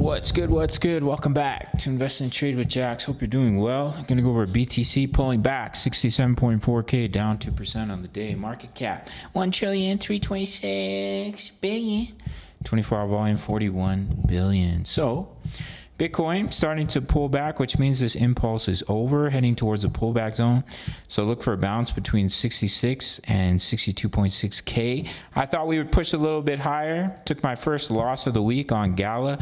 What's good? What's good? Welcome back to Invest and Trade with Jax. Hope you're doing well. I'm going to go over BTC pulling back 67.4K, down 2% on the day. Market cap 1,326,000,000,000. 24-hour volume 41 billion. So Bitcoin starting to pull back, which means this impulse is over, heading towards a pullback zone. So look for a bounce between 66 and 62.6K. I thought we would push a little bit higher. Took my first loss of the week on Gala,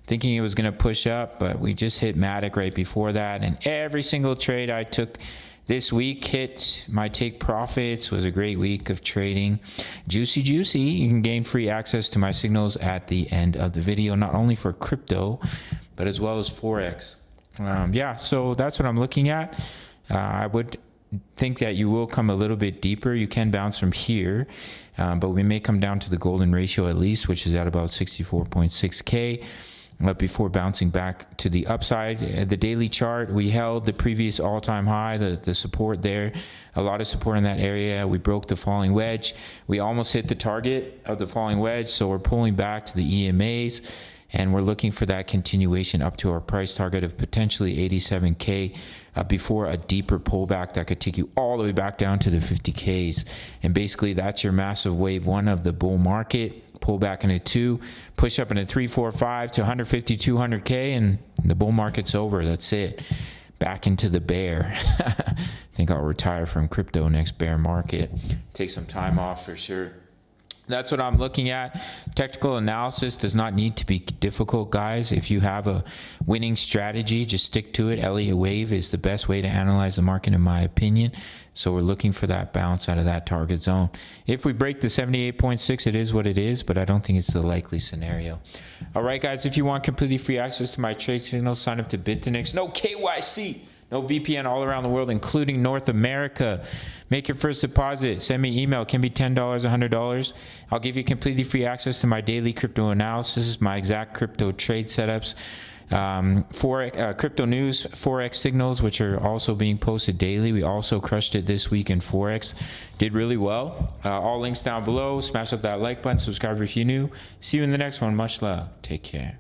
thinking it was going to push up, but we just hit Matic right before that. And every single trade I took this week hit my take profits. Was a great week of trading. Juicy. You can gain free access to my signals at the end of the video, not only for crypto, but as well as Forex. Yeah, so that's what I'm looking at. I would think that you will come a little bit deeper. You can bounce from here, but we may come down to the golden ratio at least, which is at about 64.6K. But before bouncing back to the upside, the daily chart, we held the previous all-time high, the support there, a lot of support in that area. We broke the falling wedge. We almost hit the target of the falling wedge, so we're pulling back to the EMAs, and we're looking for that continuation up to our price target of potentially 87K before a deeper pullback that could take you all the way back down to the 50Ks. And basically, that's your massive wave one of the bull market. Pull back into 2, push up into 3, 4, 5 to 150, 200K, and the bull market's over. That's it. Back into the bear. I think I'll retire from crypto next bear market. Take some time off for sure. That's what I'm looking at. Technical analysis does not need to be difficult, guys. If you have a winning strategy, just stick to it. Elliott wave is the best way to analyze the market, in my opinion. So we're looking for that bounce out of that target zone. If we break the 78.6, it is what it is, but I don't think it's the likely scenario. All right, guys, if you want completely free access to my trade signals, sign up to BITUNIX. No KYC. No VPN, all around the world, including North America. Make your first deposit. Send me email. It can be $10, $100. I'll give you completely free access to my daily crypto analysis, my exact crypto trade setups, crypto news, Forex signals, which are also being posted daily. We also crushed it this week in Forex. Did really well. All links down below. Smash up that like button. Subscribe if you're new. See you in the next one. Much love. Take care.